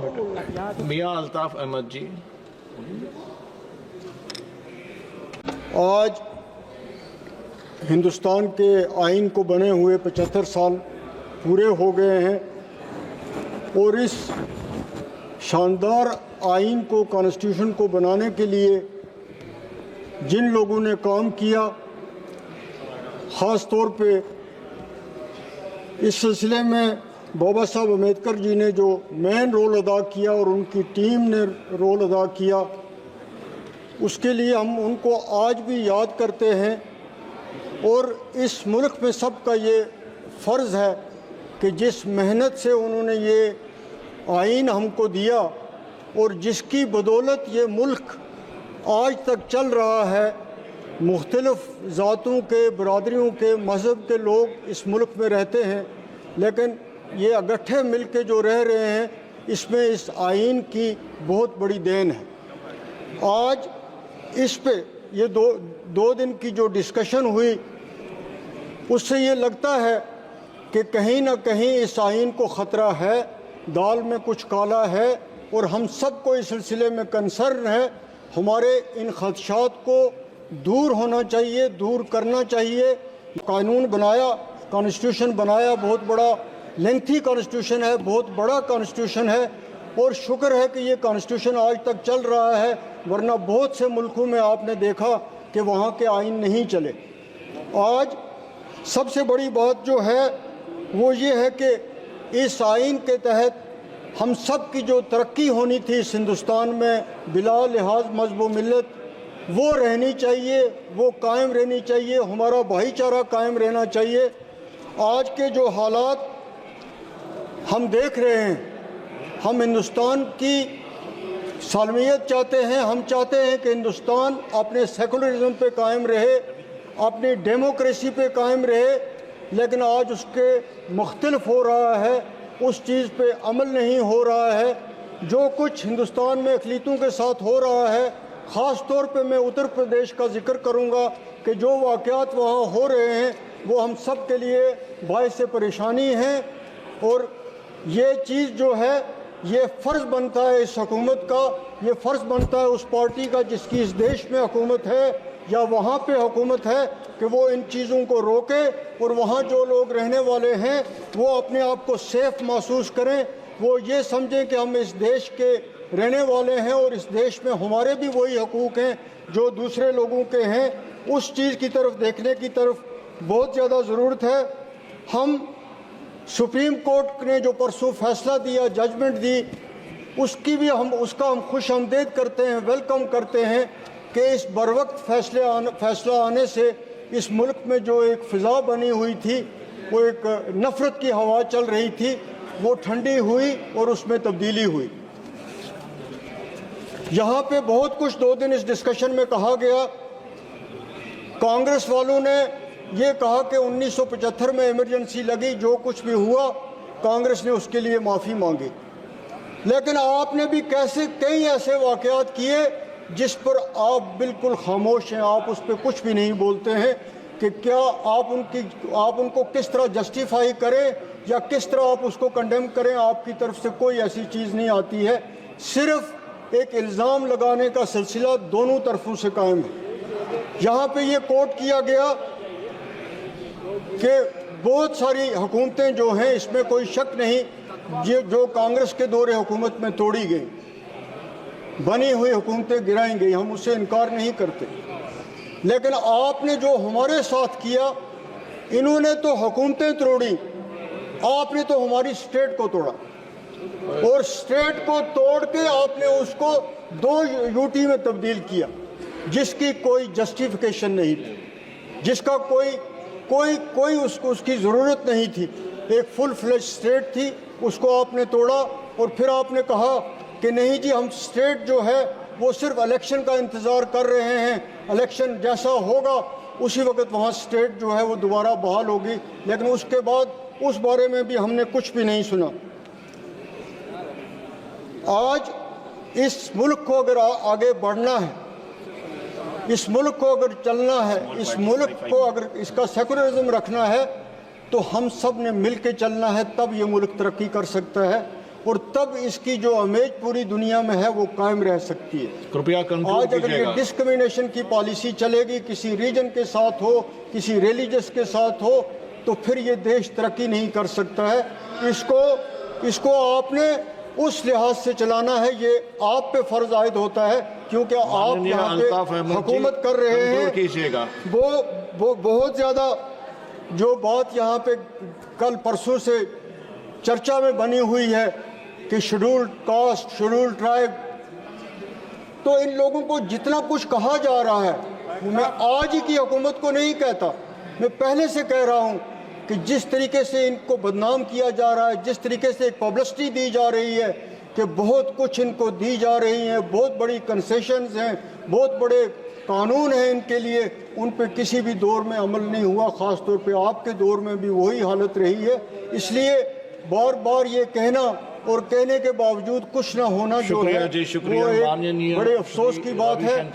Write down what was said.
मियां अल्ताफ अहमद जी। आज हिंदुस्तान के आइन को बने हुए 75 साल पूरे हो गए हैं और इस शानदार आइन को, कॉन्स्टिट्यूशन को बनाने के लिए जिन लोगों ने काम किया, ख़ास तौर पे इस सिलसिले में बाबा साहब अम्बेडकर जी ने जो मेन रोल अदा किया और उनकी टीम ने रोल अदा किया, उसके लिए हम उनको आज भी याद करते हैं। और इस मुल्क में सबका ये फ़र्ज़ है कि जिस मेहनत से उन्होंने ये आइन हमको दिया और जिसकी बदौलत ये मुल्क आज तक चल रहा है, मुख्तलिफ़ ज़ातों के, बरादरियों के, मज़हब के लोग इस मुल्क में रहते हैं, लेकिन ये इकट्ठे मिल के जो रह रहे हैं, इसमें इस आइन की बहुत बड़ी देन है। आज इस पे ये दो दिन की जो डिस्कशन हुई, उससे ये लगता है कि कहीं ना कहीं इस आइन को ख़तरा है, दाल में कुछ काला है और हम सबको इस सिलसिले में कंसर्न है। हमारे इन खदशात को दूर होना चाहिए, दूर करना चाहिए। कानून बनाया, कॉन्स्टिट्यूशन बनाया, बहुत बड़ा लेंथी कॉन्स्टिट्यूशन है, बहुत बड़ा कॉन्स्टिट्यूशन है और शुक्र है कि ये कॉन्स्टिट्यूशन आज तक चल रहा है, वरना बहुत से मुल्कों में आपने देखा कि वहाँ के आइन नहीं चले। आज सबसे बड़ी बात जो है वो ये है कि इस आइन के तहत हम सब की जो तरक्की होनी थी इस हिंदुस्तान में बिला लिहाज मज़हब व मिल्लत, वो रहनी चाहिए, वो कायम रहनी चाहिए, हमारा भाईचारा कायम रहना चाहिए। आज के जो हालात हम देख रहे हैं, हम हिंदुस्तान की सालमियत चाहते हैं, हम चाहते हैं कि हिंदुस्तान अपने सेकुलरिज्म पे कायम रहे, अपनी डेमोक्रेसी पे कायम रहे, लेकिन आज उसके मुख्तलिफ हो रहा है, उस चीज़ पे अमल नहीं हो रहा है। जो कुछ हिंदुस्तान में अक़लीतों के साथ हो रहा है, ख़ास तौर पे मैं उत्तर प्रदेश का जिक्र करूँगा कि जो वाक़यात वहाँ हो रहे हैं वो हम सब के लिए बाइस परेशानी हैं। और ये चीज़ जो है, ये फ़र्ज़ बनता है इस हुकूमत का, ये फ़र्ज़ बनता है उस पार्टी का जिसकी इस देश में हुकूमत है या वहाँ पे हुकूमत है कि वो इन चीज़ों को रोके और वहाँ जो लोग रहने वाले हैं वो अपने आप को सेफ़ महसूस करें, वो ये समझें कि हम इस देश के रहने वाले हैं और इस देश में हमारे भी वही हकूक़ हैं जो दूसरे लोगों के हैं। उस चीज़ की तरफ देखने की तरफ बहुत ज़्यादा ज़रूरत है। हम सुप्रीम कोर्ट ने जो परसों फैसला दिया, जजमेंट दी, उसका हम खुश आमदीद करते हैं, वेलकम करते हैं कि इस बरवक्त फैसला आने से इस मुल्क में जो एक फ़िज़ा बनी हुई थी, वो एक नफ़रत की हवा चल रही थी, वो ठंडी हुई और उसमें तब्दीली हुई। यहाँ पे बहुत कुछ 2 दिन इस डिस्कशन में कहा गया। कांग्रेस वालों ने ये कहा कि 1975 में इमरजेंसी लगी, जो कुछ भी हुआ कांग्रेस ने उसके लिए माफ़ी मांगी, लेकिन आपने भी कई ऐसे वाक़यात किए जिस पर आप बिल्कुल खामोश हैं, आप उस पर कुछ भी नहीं बोलते हैं कि क्या आप उनको किस तरह जस्टिफाई करें या किस तरह आप उसको कंडेम करें। आपकी तरफ से कोई ऐसी चीज़ नहीं आती है, सिर्फ एक इल्ज़ाम लगाने का सिलसिला दोनों तरफों से कायम है। यहाँ पे ये कोट किया गया कि बहुत सारी हुकूमतें जो हैं, इसमें कोई शक नहीं, ये जो कांग्रेस के दौरे हुकूमत में तोड़ी गई, बनी हुई हुकूमतें गिराई गई, हम उससे इनकार नहीं करते, लेकिन आपने जो हमारे साथ किया, इन्होंने तो हुकूमतें तोड़ी, आपने तो हमारी स्टेट को तोड़ा और स्टेट को तोड़ के आपने उसको 2 यूटी में तब्दील किया, जिसकी कोई जस्टिफिकेशन नहीं थी, जिसका कोई उसकी ज़रूरत नहीं थी। एक फुल फ्लेज स्टेट थी, उसको आपने तोड़ा और फिर आपने कहा कि नहीं जी, हम स्टेट जो है वो सिर्फ इलेक्शन का इंतज़ार कर रहे हैं, इलेक्शन जैसा होगा उसी वक्त वहाँ स्टेट जो है वो दोबारा बहाल होगी, लेकिन उसके बाद उस बारे में भी हमने कुछ भी नहीं सुना। आज इस मुल्क को अगर आगे बढ़ना है, इस मुल्क को अगर चलना है, इस मुल्क को अगर इसका सेकुलरिज्म रखना है, तो हम सब ने मिल के चलना है, तब ये मुल्क तरक्की कर सकता है। और तब इसकी जो इमेज पूरी दुनिया में है वो कायम रह सकती है। कृपया कंक्लूड आज अगर ये कीजिएगा। डिस्क्रिमिनेशन की पॉलिसी चलेगी, किसी रीजन के साथ हो, किसी रिलीजियस के साथ हो, तो फिर ये देश तरक्की नहीं कर सकता है। इसको आपने उस लिहाज से चलाना है, ये आप पे फर्ज आयद होता है, क्योंकि आप यहाँ पे हुकूमत कर रहे हैं। वो बहुत ज़्यादा जो बात यहाँ पे कल परसों से चर्चा में बनी हुई है कि शेड्यूल्ड कास्ट, शेड्यूल्ड ट्राइब, तो इन लोगों को जितना कुछ कहा जा रहा है, मैं आज ही की हुकूमत को नहीं कहता, मैं पहले से कह रहा हूँ कि जिस तरीके से इनको बदनाम किया जा रहा है, जिस तरीके से पब्लिसिटी दी जा रही है कि बहुत कुछ इनको दी जा रही है, बहुत बड़ी कंसेशंस हैं, बहुत बड़े कानून हैं इनके लिए, उन पे किसी भी दौर में अमल नहीं हुआ। ख़ास तौर पे आपके दौर में भी वही हालत रही है। इसलिए बार बार ये कहना और कहने के बावजूद कुछ ना होना जो है, शुक्रिया जी, शुक्रिया। वो एक बड़े अफसोस की बात है।